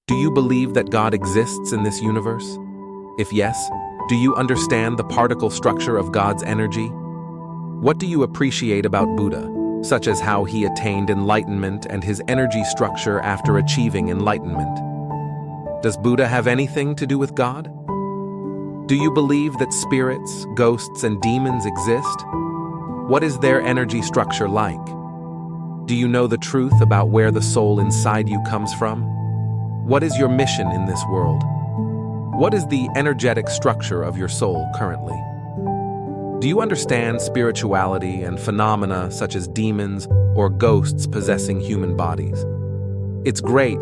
Do you believe that God exists in this universe? If yes, do you understand the particle structure of God's energy? What do you appreciate about Buddha, such as how he attained enlightenment and his energy structure after achieving enlightenment? Does Buddha have anything to do with God? Do you believe that spirits, ghosts, and demons exist? What is their energy structure like? Do you know the truth about where the soul inside you comes from? What is your mission in this world? What is the energetic structure of your soul currently? Do you understand spirituality and phenomena such as demons or ghosts possessing human bodies? It's great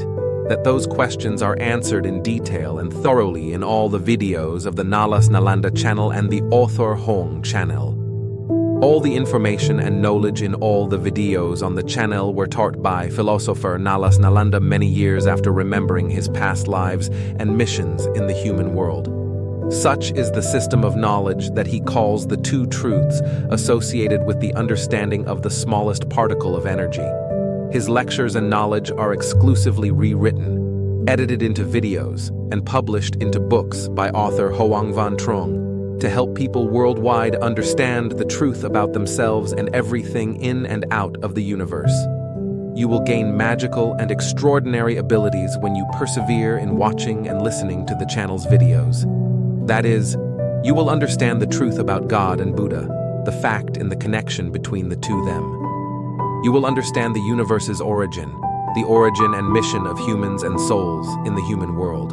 that those questions are answered in detail and thoroughly in all the videos of the Nalas Nalanda channel and the Author Hong channel. All the information and knowledge in all the videos on the channel were taught by philosopher Nalas Nalanda many years after remembering his past lives and missions in the human world. Such is the system of knowledge that he calls the two truths associated with the understanding of the smallest particle of energy. His lectures and knowledge are exclusively rewritten, edited into videos, and published into books by author Hoang Van Trong to help people worldwide understand the truth about themselves and everything in and out of the universe. You will gain magical and extraordinary abilities when you persevere in watching and listening to the channel's videos. That is, you will understand the truth about God and Buddha, the fact in the connection between the two them. You will understand the universe's origin, the origin and mission of humans and souls in the human world.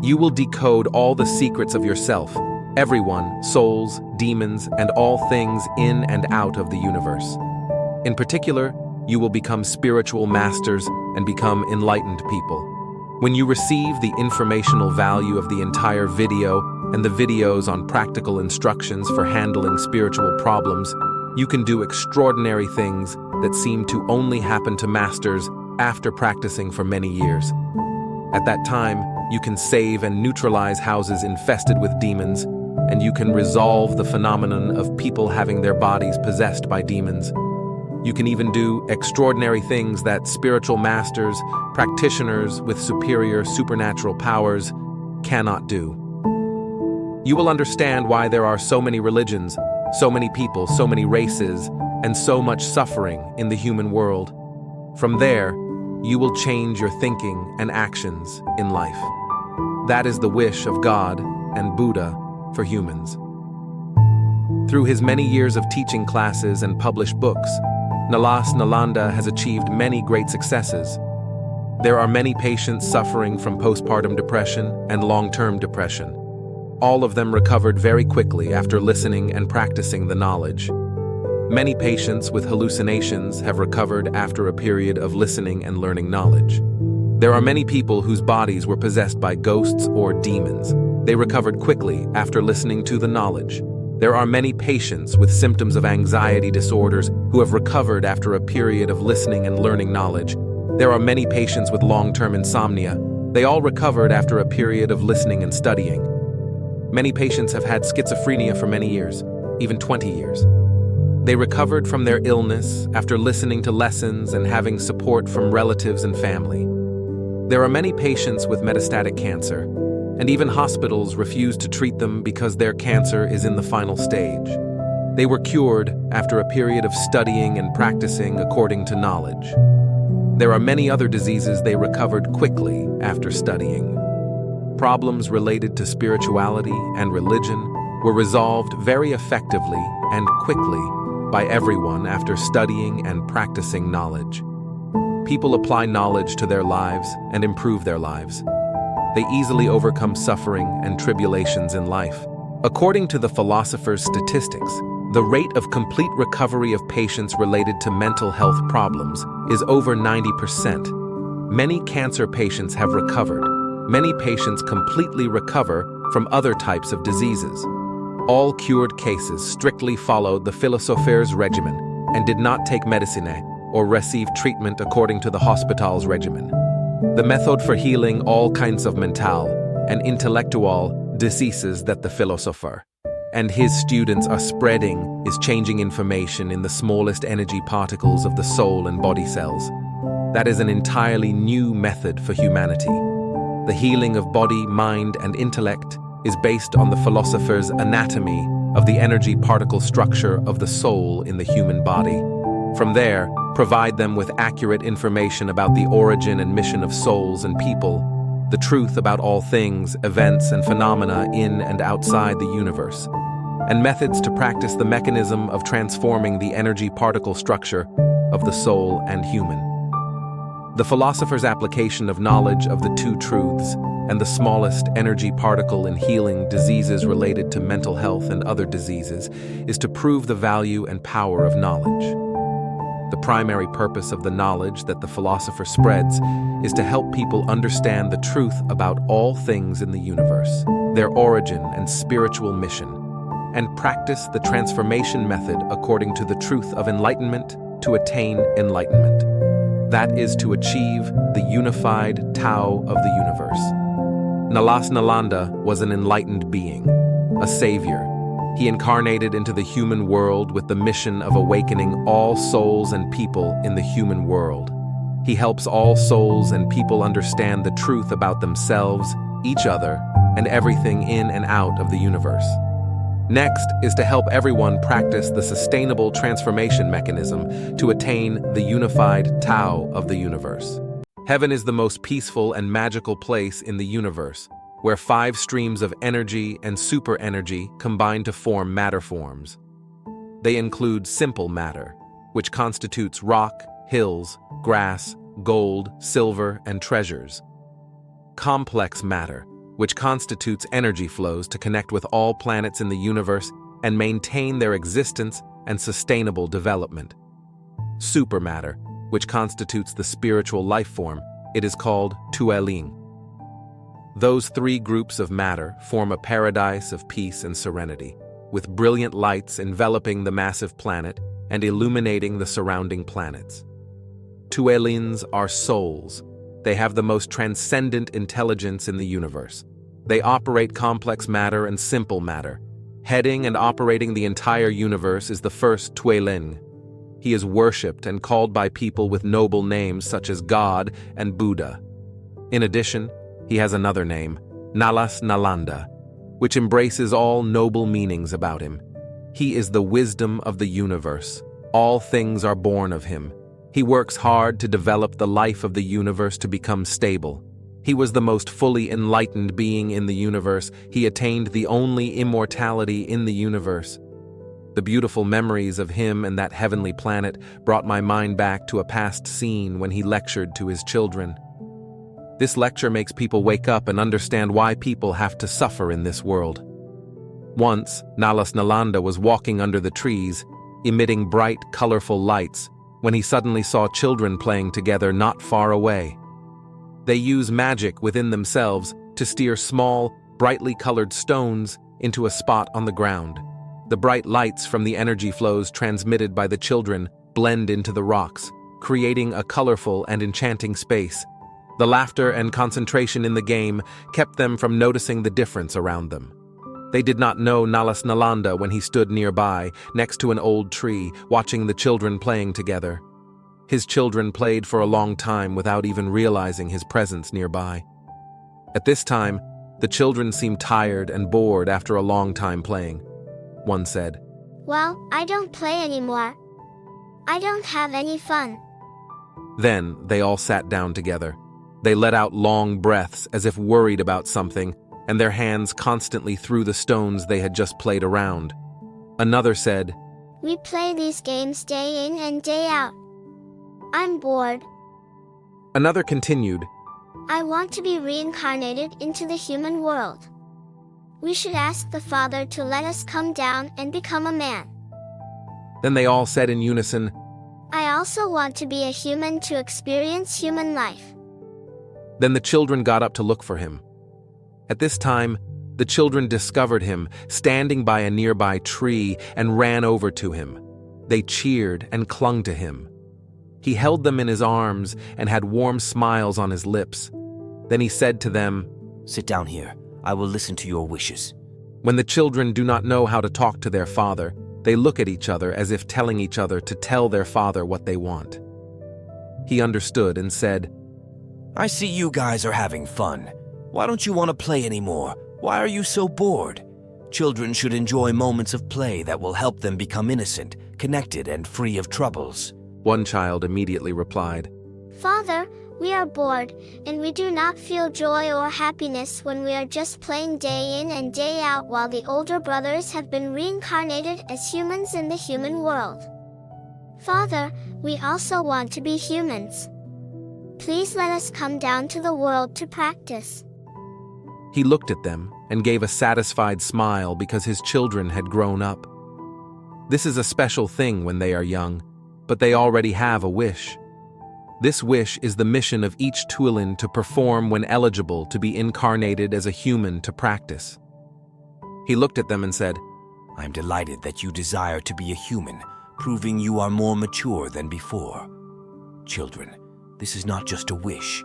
You will decode all the secrets of yourself, everyone, souls, demons, and all things in and out of the universe. In particular, you will become spiritual masters and become enlightened people. When you receive the informational value of the entire video and the videos on practical instructions for handling spiritual problems, you can do extraordinary things that seem to only happen to masters after practicing for many years. At that time, you can save and neutralize houses infested with demons, and you can resolve the phenomenon of people having their bodies possessed by demons. You can even do extraordinary things that spiritual masters, practitioners with superior supernatural powers, cannot do. You will understand why there are so many religions, so many people, so many races, and so much suffering in the human world. From there, you will change your thinking and actions in life. That is the wish of God and Buddha for humans. Through his many years of teaching classes and published books, Nalas Nalanda has achieved many great successes. There are many patients suffering from postpartum depression and long-term depression. All of them recovered very quickly after listening and practicing the knowledge. Many patients with hallucinations have recovered after a period of listening and learning knowledge. There are many people whose bodies were possessed by ghosts or demons. They recovered quickly after listening to the knowledge. There are many patients with symptoms of anxiety disorders who have recovered after a period of listening and learning knowledge. There are many patients with long-term insomnia. They all recovered after a period of listening and studying. Many patients have had schizophrenia for many years, even 20 years. They recovered from their illness after listening to lessons and having support from relatives and family. There are many patients with metastatic cancer, and even hospitals refuse to treat them because their cancer is in the final stage. They were cured after a period of studying and practicing according to knowledge. There are many other diseases they recovered quickly after studying. Problems related to spirituality and religion were resolved very effectively and quickly by everyone after studying and practicing knowledge. People apply knowledge to their lives and improve their lives. They easily overcome suffering and tribulations in life. According to the philosopher's statistics, the rate of complete recovery of patients related to mental health problems is over 90%. Many cancer patients have recovered. Many patients completely recover from other types of diseases. All cured cases strictly followed the philosopher's regimen and did not take medicine or receive treatment according to the hospital's regimen. The method for healing all kinds of mental and intellectual diseases that the philosopher and his students are spreading is changing information in the smallest energy particles of the soul and body cells. That is an entirely new method for humanity. The healing of body, mind, and intellect is based on the philosopher's anatomy of the energy particle structure of the soul in the human body. From there, provide them with accurate information about the origin and mission of souls and people, the truth about all things, events, and phenomena in and outside the universe, and methods to practice the mechanism of transforming the energy particle structure of the soul and human. The philosopher's application of knowledge of the two truths and the smallest energy particle in healing diseases related to mental health and other diseases is to prove the value and power of knowledge. The primary purpose of the knowledge that the philosopher spreads is to help people understand the truth about all things in the universe, their origin and spiritual mission, and practice the transformation method according to the truth of enlightenment to attain enlightenment. That is to achieve the unified Tao of the universe. Nalas Nalanda was an enlightened being, a savior. He incarnated into the human world with the mission of awakening all souls and people in the human world. He helps all souls and people understand the truth about themselves, each other, and everything in and out of the universe. Next is to help everyone practice the sustainable transformation mechanism to attain the unified Tao of the universe. Heaven is the most peaceful and magical place in the universe, where 5 streams of energy and super energy combine to form matter forms. They include simple matter, which constitutes rock, hills, grass, gold, silver, and treasures. Complex matter, which constitutes energy flows to connect with all planets in the universe and maintain their existence and sustainable development. Supermatter, which constitutes the spiritual life form, it is called Tueling. Those 3 groups of matter form a paradise of peace and serenity, with brilliant lights enveloping the massive planet and illuminating the surrounding planets. Tuelins are souls. They have the most transcendent intelligence in the universe. They operate complex matter and simple matter. Heading and operating the entire universe is the first Tuelin. He is worshipped and called by people with noble names such as God and Buddha. In addition, he has another name, Nalas Nalanda, which embraces all noble meanings about him. He is the wisdom of the universe. All things are born of him. He works hard to develop the life of the universe to become stable. He was the most fully enlightened being in the universe. He attained the only immortality in the universe. The beautiful memories of him and that heavenly planet brought my mind back to a past scene when he lectured to his children. This lecture makes people wake up and understand why people have to suffer in this world. Once, Nalas Nalanda was walking under the trees, emitting bright, colorful lights, when he suddenly saw children playing together not far away. They use magic within themselves to steer small, brightly colored stones into a spot on the ground. The bright lights from the energy flows transmitted by the children blend into the rocks, creating a colorful and enchanting space. The laughter and concentration in the game kept them from noticing the difference around them. They did not know Nalas Nalanda when he stood nearby, next to an old tree, watching the children playing together. His children played for a long time without even realizing his presence nearby. At this time, the children seemed tired and bored after a long time playing. One said, "Well, I don't play anymore. I don't have any fun." Then they all sat down together. They let out long breaths as if worried about something, and their hands constantly threw the stones they had just played around. Another said, "We play these games day in and day out. I'm bored. Another continued, I want to be reincarnated into the human world. We should ask the Father to let us come down and become a man." Then they all said in unison, "I also want to be a human to experience human life." Then the children got up to look for him. At this time, the children discovered him standing by a nearby tree and ran over to him. They cheered and clung to him. He held them in his arms and had warm smiles on his lips. Then he said to them, "Sit down here. I will listen to your wishes." When the children do not know how to talk to their father, they look at each other as if telling each other to tell their father what they want. He understood and said, "I see you guys are having fun. Why don't you want to play anymore? Why are you so bored? Children should enjoy moments of play that will help them become innocent, connected, and free of troubles. One child immediately replied, Father, we are bored, and we do not feel joy or happiness when we are just playing day in and day out while the older brothers have been reincarnated as humans in the human world. Father, we also want to be humans. Please let us come down to the world to practice. He looked at them and gave a satisfied smile because his children had grown up. This is a special thing when they are young, but they already have a wish. This wish is the mission of each Tuolin to perform when eligible to be incarnated as a human to practice. He looked at them and said, I'm delighted that you desire to be a human, proving you are more mature than before. Children, this is not just a wish.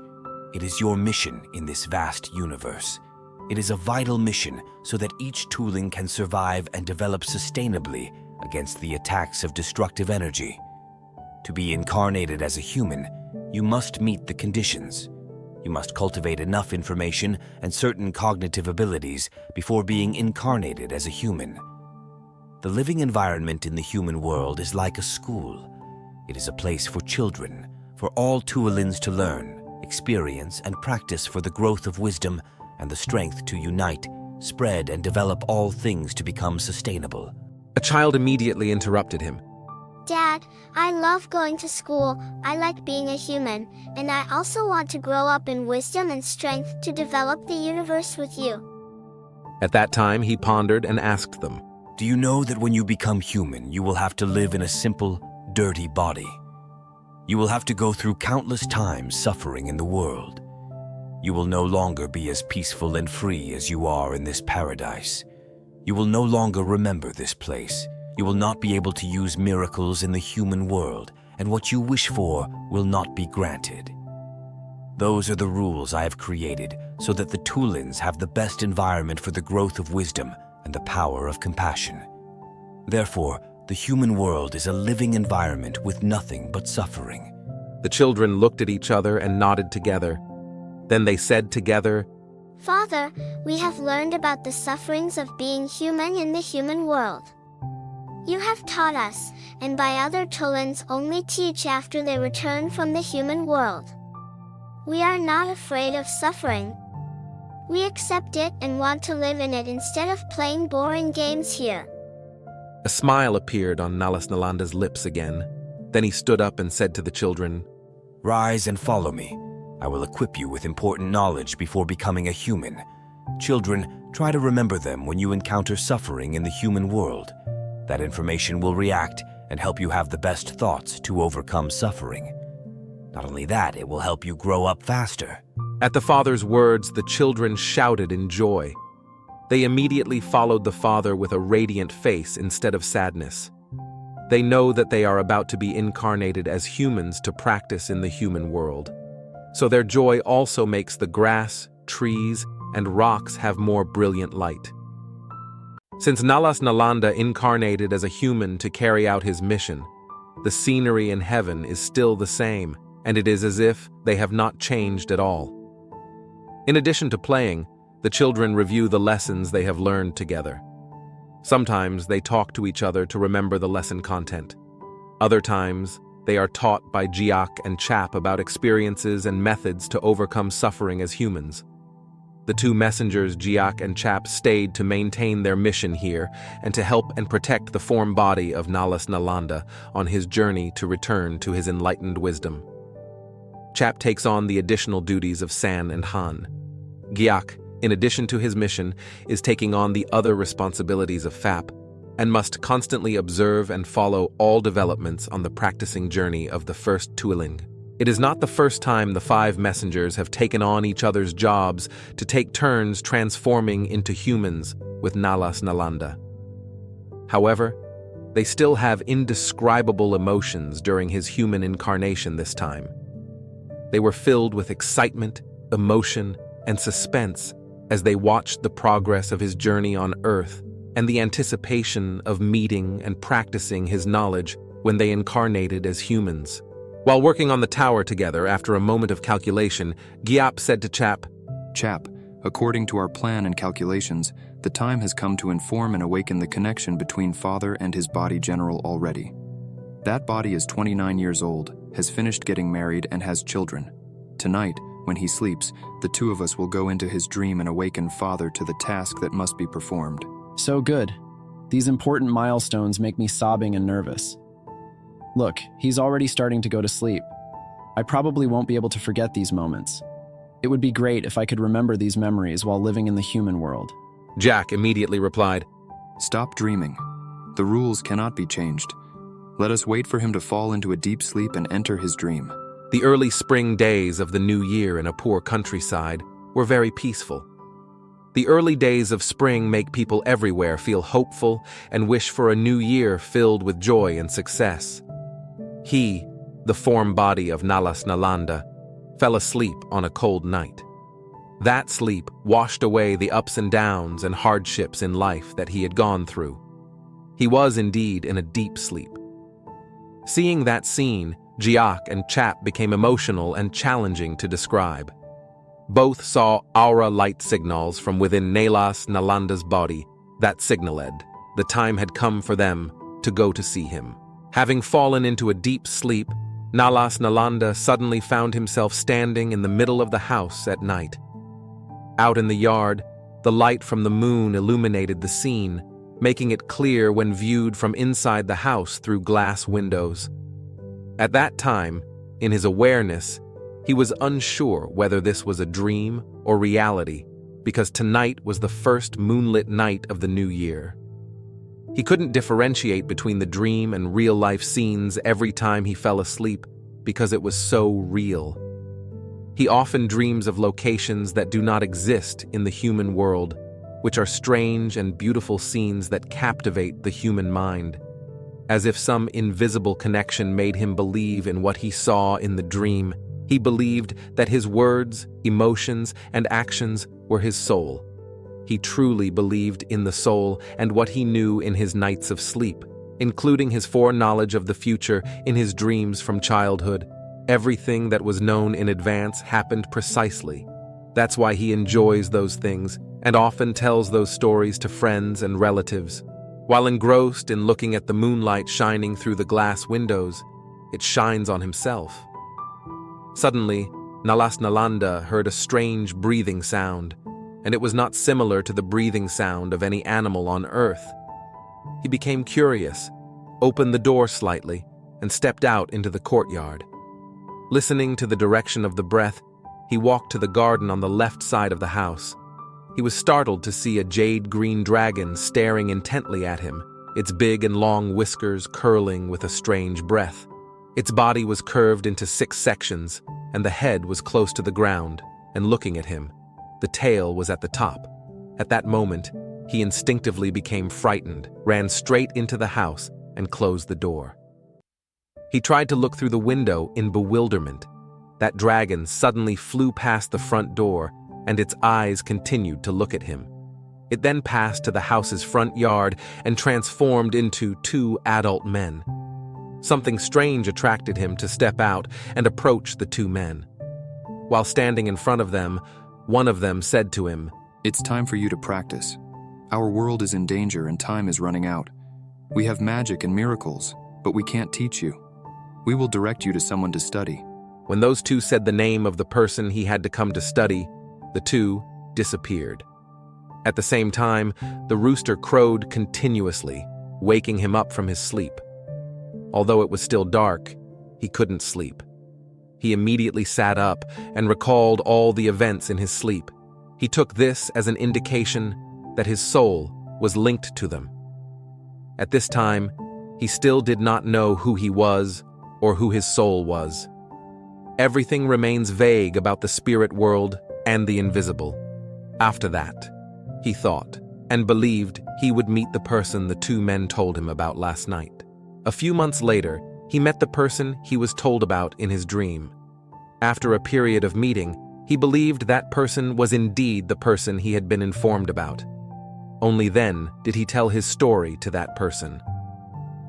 It is your mission in this vast universe. It is a vital mission so that each Tuolin can survive and develop sustainably against the attacks of destructive energy. To be incarnated as a human, you must meet the conditions. You must cultivate enough information and certain cognitive abilities before being incarnated as a human. The living environment in the human world is like a school. It is a place for children, for all Tuolins to learn, experience, and practice for the growth of wisdom and the strength to unite, spread, and develop all things to become sustainable. A child immediately interrupted him. Dad, I love going to school, I like being a human, and I also want to grow up in wisdom and strength to develop the universe with you. At that time, he pondered and asked them, Do you know that when you become human, you will have to live in a simple, dirty body? You will have to go through countless times suffering in the world. You will no longer be as peaceful and free as you are in this paradise. You will no longer remember this place. You will not be able to use miracles in the human world, and what you wish for will not be granted. Those are the rules I have created so that the Tuolins have the best environment for the growth of wisdom and the power of compassion. Therefore, the human world is a living environment with nothing but suffering. The children looked at each other and nodded together. Then they said together, Father, we have learned about the sufferings of being human in the human world. You have taught us, and by other Tuolins only teach after they return from the human world. We are not afraid of suffering. We accept it and want to live in it instead of playing boring games here. A smile appeared on Nalas Nalanda's lips again. Then he stood up and said to the children, Rise and follow me. I will equip you with important knowledge before becoming a human. Children, try to remember them when you encounter suffering in the human world. That information will react and help you have the best thoughts to overcome suffering. Not only that, it will help you grow up faster. At the father's words, the children shouted in joy. They immediately followed the father with a radiant face instead of sadness. They know that they are about to be incarnated as humans to practice in the human world. So their joy also makes the grass, trees, and rocks have more brilliant light. Since Nalas Nalanda incarnated as a human to carry out his mission, the scenery in heaven is still the same, and it is as if they have not changed at all. In addition to playing, the children review the lessons they have learned together. Sometimes they talk to each other to remember the lesson content. Other times, they are taught by Giak and Chap about experiences and methods to overcome suffering as humans. The two messengers, Giak and Chap, stayed to maintain their mission here and to help and protect the form body of Nalas Nalanda on his journey to return to his enlightened wisdom. Chap takes on the additional duties of San and Han. Giak, in addition to his mission, is taking on the other responsibilities of Fap and must constantly observe and follow all developments on the practicing journey of the first Tuoling. It is not the first time the five messengers have taken on each other's jobs to take turns transforming into humans with Nalas Nalanda. However, they still have indescribable emotions during his human incarnation this time. They were filled with excitement, emotion, and suspense as they watched the progress of his journey on Earth and the anticipation of meeting and practicing his knowledge when they incarnated as humans. While working on the tower together after a moment of calculation, Giap said to Chap, Chap, According to our plan and calculations, the time has come to inform and awaken the connection between Father and his body general already. That body is 29 years old, has finished getting married, and has children. Tonight, when he sleeps, the two of us will go into his dream and awaken Father to the task that must be performed. So good. These important milestones make me sobbing and nervous. Look, he's already starting to go to sleep. I probably won't be able to forget these moments. It would be great if I could remember these memories while living in the human world. Jack immediately replied, Stop dreaming. The rules cannot be changed. Let us wait for him to fall into a deep sleep and enter his dream. The early spring days of the new year in a poor countryside were very peaceful. The early days of spring make people everywhere feel hopeful and wish for a new year filled with joy and success. He, the form body of Nalas Nalanda, fell asleep on a cold night. That sleep washed away the ups and downs and hardships in life that he had gone through. He was indeed in a deep sleep. Seeing that scene, Jiak and Chap became emotional and challenging to describe. Both saw aura light signals from within Nalas Nalanda's body that signaled the time had come for them to go to see him. Having fallen into a deep sleep, Nalas Nalanda suddenly found himself standing in the middle of the house at night. Out in the yard, the light from the moon illuminated the scene, making it clear when viewed from inside the house through glass windows. At that time, in his awareness, he was unsure whether this was a dream or reality, because tonight was the first moonlit night of the new year. He couldn't differentiate between the dream and real-life scenes every time he fell asleep because it was so real. He often dreams of locations that do not exist in the human world, which are strange and beautiful scenes that captivate the human mind. As if some invisible connection made him believe in what he saw in the dream, he believed that his words, emotions, and actions were his soul. He truly believed in the soul and what he knew in his nights of sleep, including his foreknowledge of the future in his dreams from childhood. Everything that was known in advance happened precisely. That's why he enjoys those things and often tells those stories to friends and relatives. While engrossed in looking at the moonlight shining through the glass windows, it shines on himself. Suddenly, Nalas Nalanda heard a strange breathing sound, and it was not similar to the breathing sound of any animal on earth. He became curious, opened the door slightly, and stepped out into the courtyard. Listening to the direction of the breath, he walked to the garden on the left side of the house. He was startled to see a jade-green dragon staring intently at him, its big and long whiskers curling with a strange breath. Its body was curved into 6 sections, and the head was close to the ground and looking at him. The tail was at the top. At that moment, he instinctively became frightened, ran straight into the house, and closed the door. He tried to look through the window in bewilderment. That dragon suddenly flew past the front door, and its eyes continued to look at him. It then passed to the house's front yard and transformed into 2 adult men. Something strange attracted him to step out and approach the 2 men. While standing in front of them, one of them said to him, It's time for you to practice. Our world is in danger and time is running out. We have magic and miracles, but we can't teach you. We will direct you to someone to study. When those 2 said the name of the person he had to come to study, the 2 disappeared. At the same time, the rooster crowed continuously, waking him up from his sleep. Although it was still dark, he couldn't sleep. He immediately sat up and recalled all the events in his sleep. He took this as an indication that his soul was linked to them. At this time, he still did not know who he was or who his soul was. Everything remains vague about the spirit world and the invisible. After that, he thought and believed he would meet the person the 2 men told him about last night. A few months later, he met the person he was told about in his dream. After a period of meeting, he believed that person was indeed the person he had been informed about. Only then did he tell his story to that person.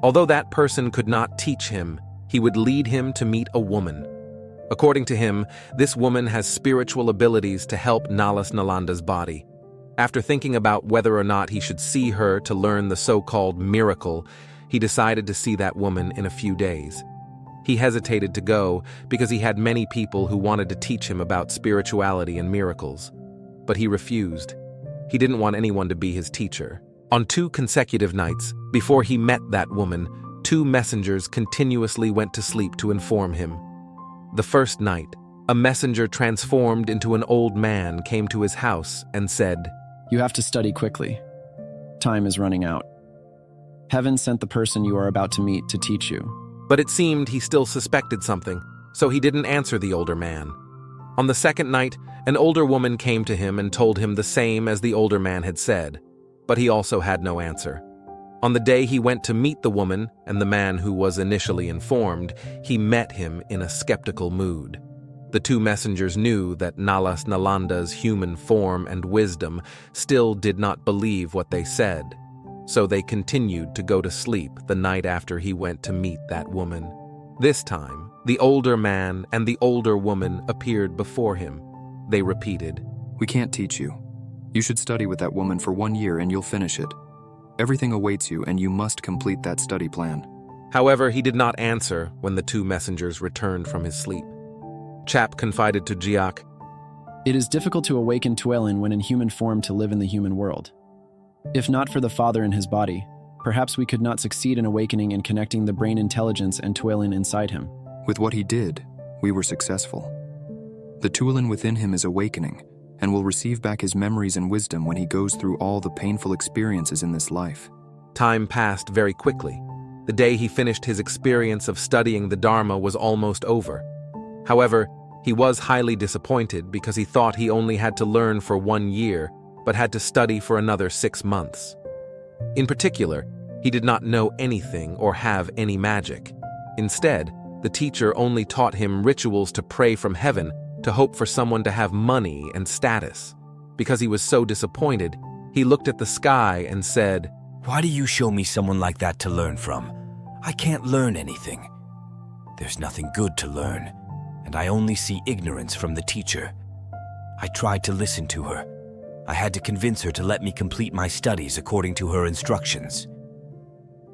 Although that person could not teach him, he would lead him to meet a woman. According to him, this woman has spiritual abilities to help Nalas Nalanda's body. After thinking about whether or not he should see her to learn the so-called miracle, he decided to see that woman in a few days. He hesitated to go because he had many people who wanted to teach him about spirituality and miracles. But he refused. He didn't want anyone to be his teacher. On 2 consecutive nights, before he met that woman, 2 messengers continuously went to sleep to inform him. The first night, a messenger transformed into an old man came to his house and said, You have to study quickly. Time is running out. Heaven sent the person you are about to meet to teach you. But it seemed he still suspected something, so he didn't answer the older man. On the second night, an older woman came to him and told him the same as the older man had said, but he also had no answer. On the day he went to meet the woman and the man who was initially informed, he met him in a skeptical mood. The 2 messengers knew that Nalas Nalanda's human form and wisdom still did not believe what they said, so they continued to go to sleep the night after he went to meet that woman. This time, the older man and the older woman appeared before him. They repeated, We can't teach you. You should study with that woman for 1 year and you'll finish it. Everything awaits you and you must complete that study plan. However, he did not answer when the 2 messengers returned from his sleep. Chap confided to Jiak, It is difficult to awaken Tuelin when in human form to live in the human world. If not for the Father in his body, perhaps we could not succeed in awakening and connecting the brain intelligence and Tuelin inside him. With what he did, we were successful. The Tuelin within him is awakening and will receive back his memories and wisdom when he goes through all the painful experiences in this life. Time passed very quickly. The day he finished his experience of studying the Dharma was almost over. However, he was highly disappointed because he thought he only had to learn for 1 year, but had to study for another 6 months. In particular, he did not know anything or have any magic. Instead, the teacher only taught him rituals to pray from heaven to hope for someone to have money and status. Because he was so disappointed, he looked at the sky and said, Why do you show me someone like that to learn from? I can't learn anything. There's nothing good to learn, and I only see ignorance from the teacher. I tried to listen to her. I had to convince her to let me complete my studies according to her instructions.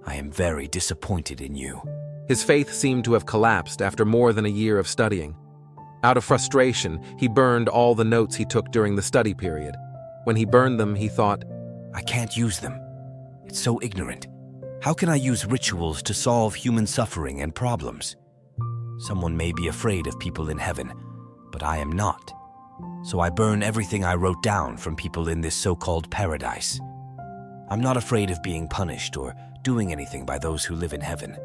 I am very disappointed in you. His faith seemed to have collapsed after more than a year of studying. Out of frustration, he burned all the notes he took during the study period. When he burned them, he thought, I can't use them. It's so ignorant. How can I use rituals to solve human suffering and problems? Someone may be afraid of people in heaven, but I am not. So I burn everything I wrote down from people in this so-called paradise. I'm not afraid of being punished or doing anything by those who live in heaven.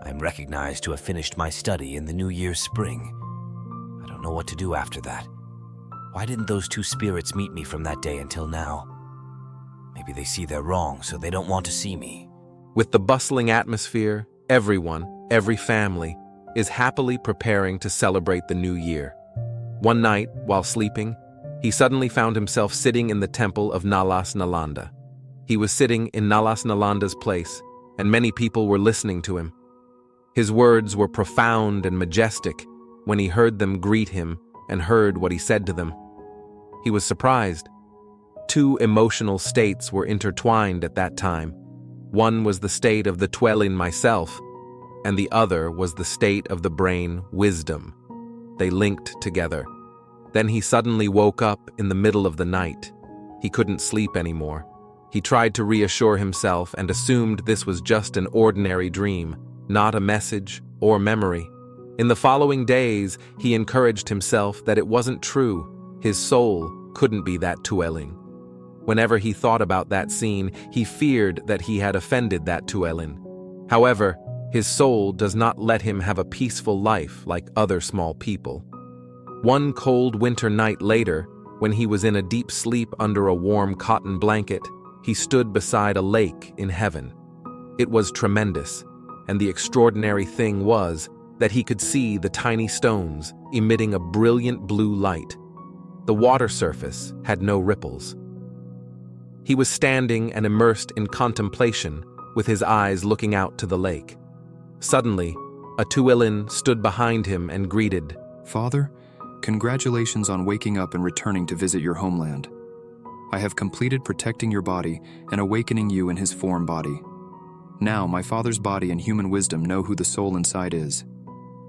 I am recognized to have finished my study in the New Year's spring. I don't know what to do after that. Why didn't those 2 spirits meet me from that day until now? Maybe they see they're wrong, so they don't want to see me. with the bustling atmosphere, everyone, every family, is happily preparing to celebrate the new year. One night, while sleeping, he suddenly found himself sitting in the temple of Nalas Nalanda. He was sitting in Nalas Nalanda's place, and many people were listening to him. His words were profound and majestic when he heard them greet him and heard what he said to them. He was surprised. Two emotional states were intertwined at that time. One was the state of the Tuelin myself, and the other was the state of the brain wisdom. They linked together. Then he suddenly woke up in the middle of the night. He couldn't sleep anymore. He tried to reassure himself and assumed this was just an ordinary dream, not a message or memory. In the following days, he encouraged himself that it wasn't true. His soul couldn't be that Tuelin. Whenever he thought about that scene, he feared that he had offended that Tuelin. However, his soul does not let him have a peaceful life like other small people. One cold winter night later, when he was in a deep sleep under a warm cotton blanket, he stood beside a lake in heaven. It was tremendous, and the extraordinary thing was that he could see the tiny stones emitting a brilliant blue light. The water surface had no ripples. He was standing and immersed in contemplation with his eyes looking out to the lake. Suddenly, A Tuilin stood behind him and greeted. Father, congratulations on waking up and returning to visit your homeland. I have completed protecting your body and awakening you in his form body. Now my father's body and human wisdom know who the soul inside is.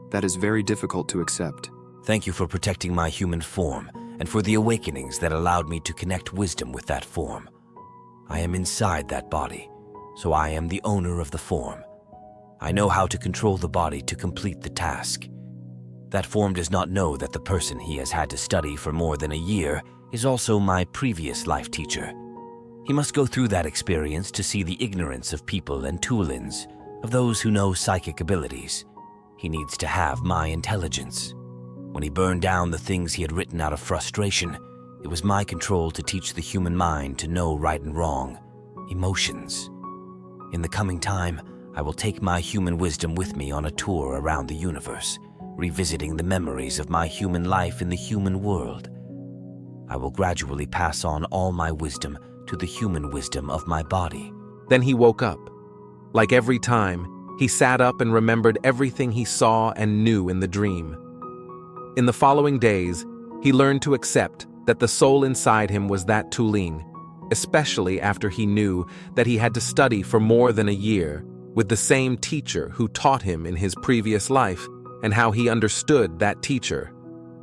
That is very difficult to accept. Thank you for protecting my human form and for the awakenings that allowed me to connect wisdom with that form. I am inside that body, so I am the owner of the form. I know how to control the body to complete the task. That form does not know that the person he has had to study for more than a year is also my previous life teacher. He must go through that experience to see the ignorance of people and Tuilins, of those who know psychic abilities. He needs to have my intelligence. When he burned down the things he had written out of frustration, it was my control to teach the human mind to know right and wrong, emotions. In the coming time, I will take my human wisdom with me on a tour around the universe, revisiting the memories of my human life in the human world. I will gradually pass on all my wisdom to the human wisdom of my body. Then he woke up. Like every time, he sat up and remembered everything he saw and knew in the dream. In the following days, he learned to accept that the soul inside him was that Tuilin, especially after he knew that he had to study for more than a year with the same teacher who taught him in his previous life and how he understood that teacher.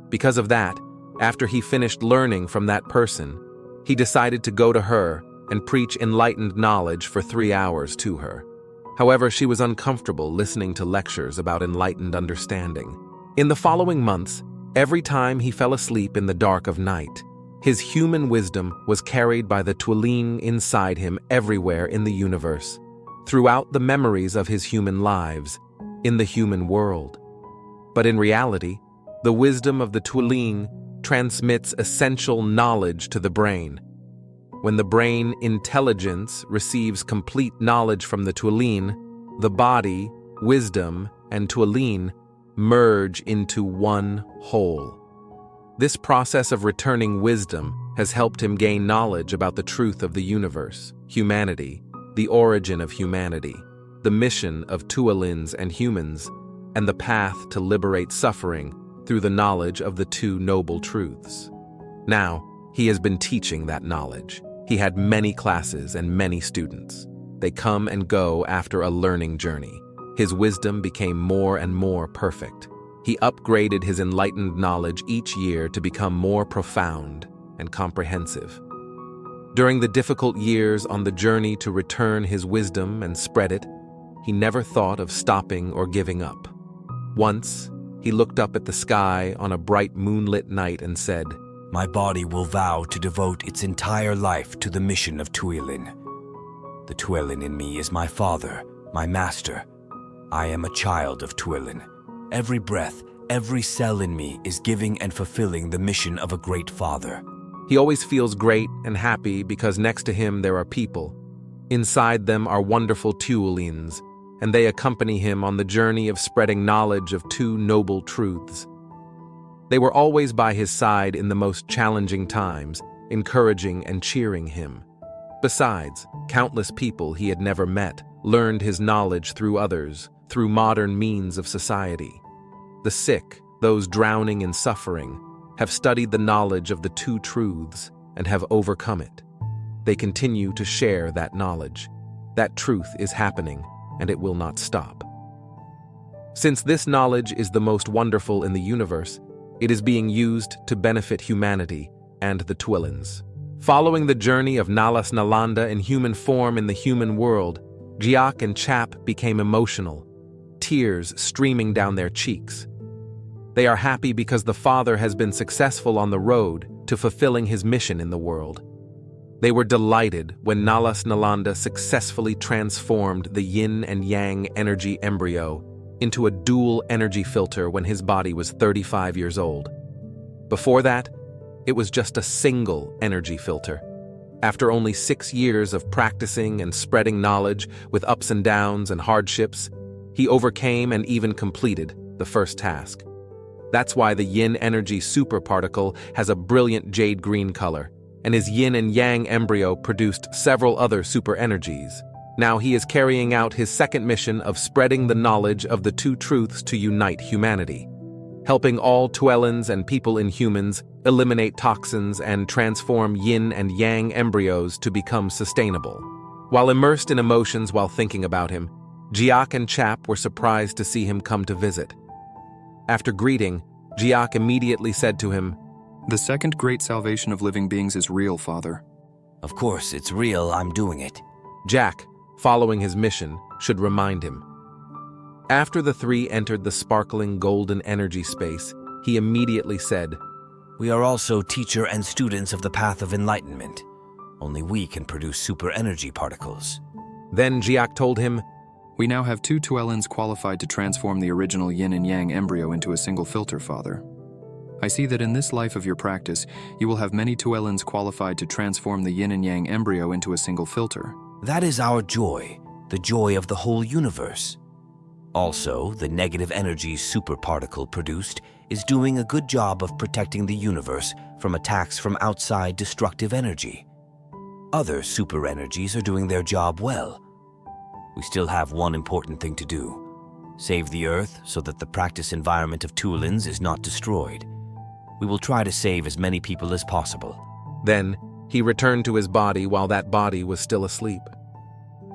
Because of that, after he finished learning from that person, he decided to go to her and preach enlightened knowledge for 3 hours to her. However, she was uncomfortable listening to lectures about enlightened understanding. In the following months, every time he fell asleep in the dark of night, his human wisdom was carried by the Tuilin inside him everywhere in the universe, throughout the memories of his human lives, in the human world. But in reality, the wisdom of the Tuilin transmits essential knowledge to the brain. When the brain intelligence receives complete knowledge from the Tuilin, the body, wisdom, and Tuilin merge into one whole. This process of returning wisdom has helped him gain knowledge about the truth of the universe, humanity, the origin of humanity, the mission of Tuilins and humans, and the path to liberate suffering through the knowledge of the two noble truths. Now, he has been teaching that knowledge. He had many classes and many students. They come and go after a learning journey. His wisdom became more and more perfect. He upgraded his enlightened knowledge each year to become more profound and comprehensive. During the difficult years on the journey to return his wisdom and spread it, he never thought of stopping or giving up. Once, he looked up at the sky on a bright moonlit night and said, My body will vow to devote its entire life to the mission of Tuilin. The Tuilin in me is my father, my master. I am a child of Tuilin. Every breath, every cell in me is giving and fulfilling the mission of a great father. He always feels great and happy because next to him there are people. Inside them are wonderful Tuilins, and they accompany him on the journey of spreading knowledge of two noble truths. They were always by his side in the most challenging times, encouraging and cheering him. Besides, countless people he had never met learned his knowledge through others, through modern means of society. The sick, those drowning in suffering, have studied the knowledge of the two truths and have overcome it. They continue to share that knowledge. That truth is happening, and it will not stop. Since this knowledge is the most wonderful in the universe, it is being used to benefit humanity and the Tuilins. Following the journey of Nalas Nalanda in human form in the human world, Jiak and Chap became emotional, tears streaming down their cheeks. They are happy because the father has been successful on the road to fulfilling his mission in the world. They were delighted when Nalas Nalanda successfully transformed the yin and yang energy embryo into a dual energy filter when his body was 35 years old. Before that, it was just a single energy filter. After only 6 years of practicing and spreading knowledge with ups and downs and hardships, he overcame and even completed the first task. That's why the yin energy superparticle has a brilliant jade green color, and his yin and yang embryo produced several other super energies, Now he is carrying out his second mission of spreading the knowledge of the two truths to unite humanity, helping all Tuelans and people in humans eliminate toxins and transform yin and yang embryos to become sustainable. While immersed in emotions while thinking about him, Jiak and Chap were surprised to see him come to visit. After greeting, Jiak immediately said to him, The second great salvation of living beings is real, Father. Of course, it's real, I'm doing it. Jack, following his mission, should remind him. After the three entered the sparkling golden energy space, he immediately said, We are also teacher and students of the path of enlightenment. Only we can produce super energy particles. Then Jiak told him, We now have 2 Tuelans qualified to transform the original yin and yang embryo into a single filter, Father. I see that in this life of your practice, you will have many Tuelans qualified to transform the yin and yang embryo into a single filter. That is our joy, the joy of the whole universe. Also, the negative energy superparticle produced is doing a good job of protecting the universe from attacks from outside destructive energy. Other super energies are doing their job well. We still have one important thing to do. Save the Earth so that the practice environment of Tuelans is not destroyed. We will try to save as many people as possible. Then, he returned to his body while that body was still asleep.